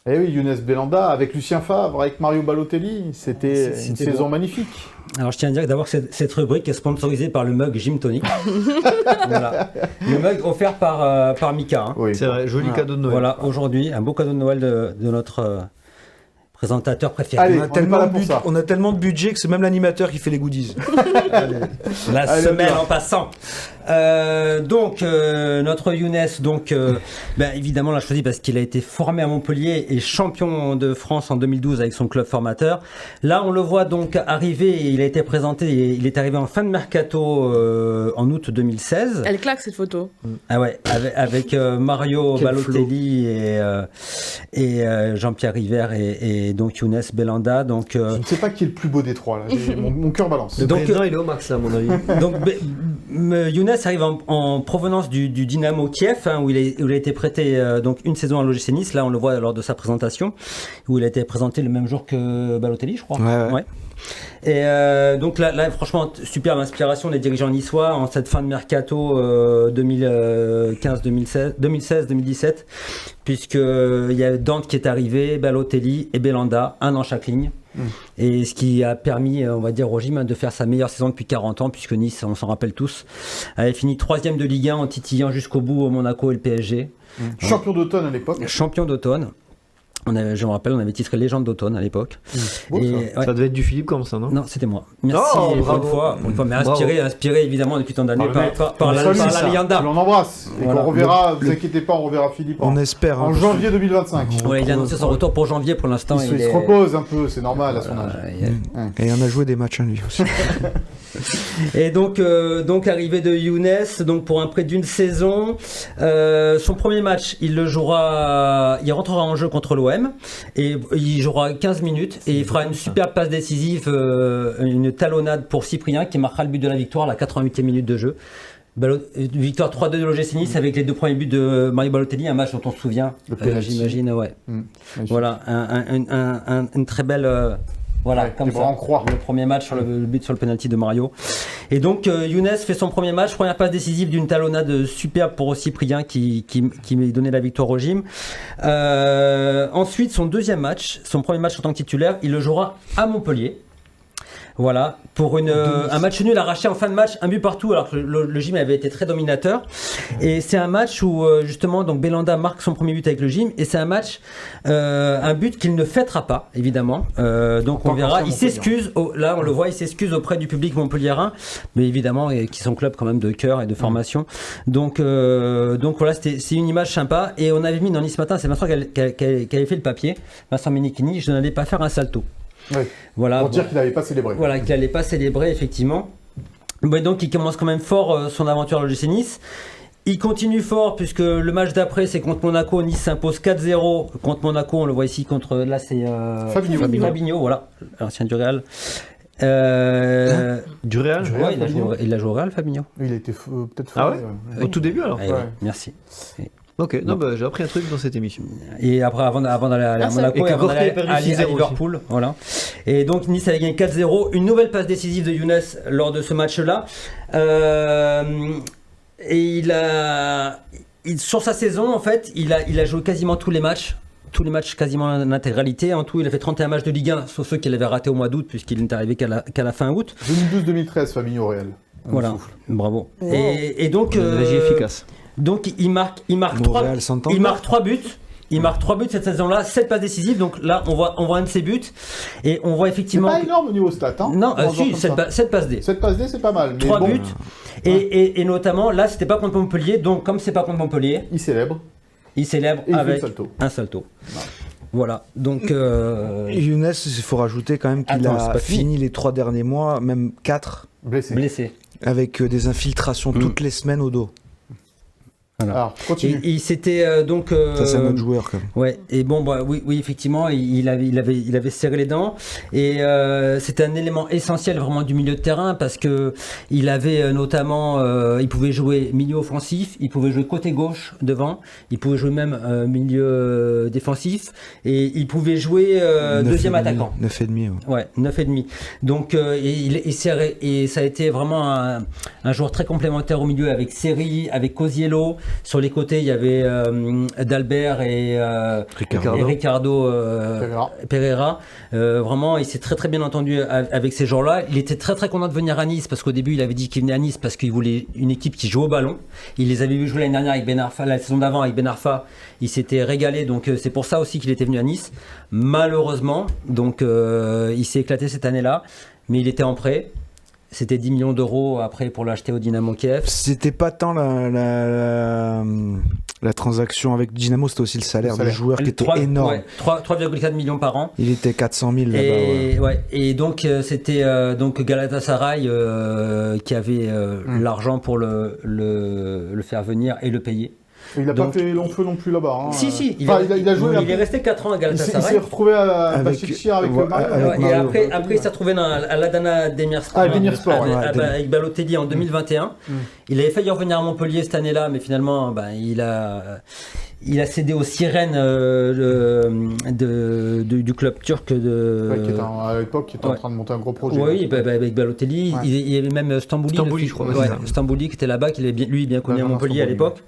Eh oui, Younes Belhanda avec Lucien Favre, avec Mario Balotelli, c'était une saison magnifique. Alors je tiens à dire que d'abord cette rubrique est sponsorisée par le mug Gym Tonic. Voilà. Le mug offert par Mika. Hein. Oui, c'est vrai, joli cadeau de Noël. Voilà, aujourd'hui, un beau cadeau de Noël de notre présentateur préféré. Allez, on a tellement de budget que c'est même l'animateur qui fait les goodies. La semelle en passant. Donc notre Younes, évidemment, on l'a choisi parce qu'il a été formé à Montpellier et champion de France en 2012 avec son club formateur. Là, on le voit donc arriver. Il a été présenté. Il est arrivé en fin de mercato en août 2016. Elle claque cette photo. Ah ouais, avec Mario Balotelli et Jean-Pierre River et donc Younes Belhanda. Donc je ne sais pas qui est le plus beau des trois là. Mon cœur balance. Donc il est au max là, à mon avis. Donc Younes arrive en provenance du Dynamo Kiev, où il a été prêté donc une saison à l'OGC Nice. Là, on le voit lors de sa présentation, où il a été présenté le même jour que Balotelli, je crois. Ouais. Et donc là, franchement, superbe inspiration des dirigeants niçois en cette fin de mercato 2016-2017, puisqu'il y a Dante qui est arrivé, Balotelli et Belhanda, un an chaque ligne. Et ce qui a permis, on va dire, au gym de faire sa meilleure saison depuis 40 ans, puisque Nice, on s'en rappelle tous, avait fini 3e de Ligue 1 en titillant jusqu'au bout au Monaco et le PSG. Champion d'automne à l'époque. Champion d'automne. Je me rappelle, on avait titré Légende d'automne à l'époque. Beau, ça devait être du Philippe comme ça, non? Non, c'était moi. Merci pour une fois, mais inspiré évidemment depuis tant d'années par la Lianda. On l'embrasse. Et voilà. on reverra, ne vous inquiétez pas, on reverra Philippe on espère, en janvier 2025. Ouais, il a annoncé son retour pour janvier pour l'instant. Il se repose un peu, c'est normal à son âge. Et on a joué des matchs à lui aussi. Et donc arrivée de Younes, donc pour un prêt d'une saison. Son premier match, il rentrera en jeu contre l'OM et il jouera 15 minutes et il fera une superbe passe décisive, une talonnade pour Cyprien qui marquera le but de la victoire à la 88e minute de jeu. Victoire 3-2 de l'OGC Nice avec les 2 premiers buts de Mario Balotelli, un match dont on se souvient, j'imagine, ouais. Voilà, une très belle... comme ça, le premier match sur le but sur le penalty de Mario. Et donc Younes fait son premier match, première passe décisive d'une talonnade superbe pour Cyprien qui m'a donné la victoire au gym. Ensuite, son deuxième match, son premier match en tant que titulaire, il le jouera à Montpellier. Voilà, pour un match nul arraché en fin de match, un but partout, alors que le gym avait été très dominateur. Et c'est un match où justement donc Belhanda marque son premier but avec le gym, et c'est un match, un but qu'il ne fêtera pas, évidemment. Donc on verra, il s'excuse, là on le voit, il s'excuse auprès du public montpelliérain, mais évidemment, qui sont club quand même de cœur et de formation. Donc voilà, c'est une image sympa, et on avait mis dans Nice Matin, c'est Vincent qui avait fait le papier, Vincent Menichini, je n'allais pas faire un salto. Oui. Voilà, pour dire qu'il n'allait pas célébrer. Voilà, qu'il n'allait pas célébrer, effectivement. Mais donc, il commence quand même fort son aventure à l'OGC Nice. Il continue fort, puisque le match d'après, c'est contre Monaco. Nice s'impose 4-0 contre Monaco. On le voit ici contre. Là, c'est Fabinho, voilà, l'ancien du Real. Du Real, ouais, il a joué au Real, Fabinho. Il a été peut-être. Ah ouais, au tout début alors. Ouais. Merci. Ok, j'ai appris un truc dans cette émission. Et après, avant d'aller à Monaco, et avant d'aller à Liverpool, voilà. Et donc Nice avait gagné 4-0. Une nouvelle passe décisive de Younes lors de ce match-là. Et sur sa saison, en fait, il a joué quasiment tous les matchs quasiment en intégralité. En tout, il a fait 31 matchs de Ligue 1, sauf ceux qu'il avait ratés au mois d'août, puisqu'il n'est arrivé qu'à la fin août. 2012-2013, Fabinho au Real. Voilà, bravo. Oh. Et donc, magie efficace. Donc il marque 3 buts. Il marque 3 buts cette saison-là, 7 passes décisives. Donc là, on voit un de ses buts. Et on voit effectivement. C'est pas énorme au niveau stat, hein? Non, si, 7 passes D. 7 passes D, c'est pas mal. 3 buts. Et notamment, là, c'était pas contre Montpellier. Donc, comme c'est pas contre Montpellier. Il célèbre avec un salto. Ouais. Voilà. Donc. Younes, il faut rajouter quand même qu'il a fini les 3 derniers mois, même 4. Blessé. Avec des infiltrations toutes les semaines au dos. Voilà. Alors, continue. Et c'était donc. Ça, c'est un autre joueur quand même. Ouais. Et bon, oui, effectivement, il avait serré les dents. Et c'était un élément essentiel vraiment du milieu de terrain parce que il avait notamment, il pouvait jouer milieu offensif, il pouvait jouer côté gauche devant, il pouvait jouer même milieu défensif et il pouvait jouer deuxième attaquant. 9,5. Ouais, 9,5. Donc, et ça a été vraiment un joueur très complémentaire au milieu avec Seri, avec Cosiello. Sur les côtés, il y avait Dalbert et Ricardo Pereira. Vraiment, il s'est très très bien entendu avec ces gens-là. Il était très très content de venir à Nice parce qu'au début, il avait dit qu'il venait à Nice parce qu'il voulait une équipe qui joue au ballon. Il les avait vu jouer l'année dernière avec Ben Arfa, la saison d'avant avec Ben Arfa. Il s'était régalé, donc c'est pour ça aussi qu'il était venu à Nice. Malheureusement, donc il s'est éclaté cette année-là, mais il était en prêt. C'était 10 millions d'euros après pour l'acheter au Dynamo Kiev. C'était pas tant la transaction avec Dynamo, c'était aussi le salaire du joueur qui était énorme. Ouais, 3,4 millions par an. Il était 400 000 là-bas. Et donc c'était donc Galatasaray qui avait l'argent pour le faire venir et le payer. Il n'a pas fait long feu non plus là-bas. Hein. Si, il a joué. Il est resté 4 ans à Galatasaray. Il s'est retrouvé à Bachikshir avec Mario. Et après, il s'est retrouvé à l'Adana Demirspor avec Balotelli en 2021. Il avait failli revenir à Montpellier cette année-là, mais finalement, il a cédé aux sirènes du club turc qui était à l'époque qui était en train de monter un gros projet. Oui, avec Balotelli. Il y avait même Stambouli, je crois. Stambouli qui était là-bas, qui avait bien connu à Montpellier à l'époque.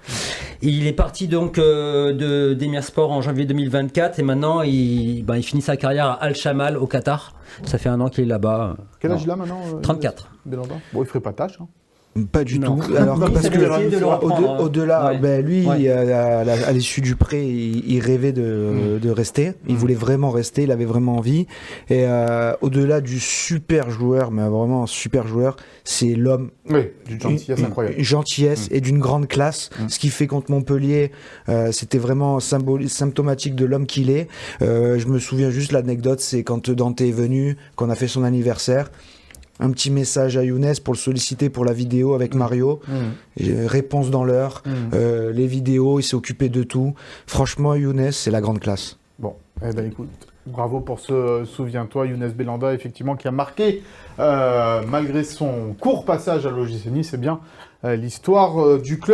Il est parti donc de Demirspor en janvier 2024 et maintenant il finit sa carrière à Al-Shamal au Qatar. Ça fait un an qu'il est là-bas. Quel âge il a maintenant 34. Belanda. Bon, il ferait pas tâche. Hein. Pas du tout. Alors, parce que au-delà, lui, à l'issue du prêt, il rêvait de rester. Il voulait vraiment rester. Il avait vraiment envie. Et au-delà du super joueur, mais vraiment un super joueur, c'est l'homme. Oui, d'une gentillesse incroyable. Une gentillesse et d'une grande classe. Ce qu'il fait contre Montpellier, c'était vraiment symptomatique de l'homme qu'il est. Je me souviens juste l'anecdote, c'est quand Dante est venu, qu'on a fait son anniversaire. Un petit message à Younes pour le solliciter pour la vidéo avec Mario. Réponse dans l'heure. Les vidéos, il s'est occupé de tout. Franchement, Younes, c'est la grande classe. Bon, écoute, bravo pour ce Souviens-toi, Younes Belhanda, effectivement, qui a marqué, malgré son court passage à l'OGC Nice, c'est bien l'histoire du club.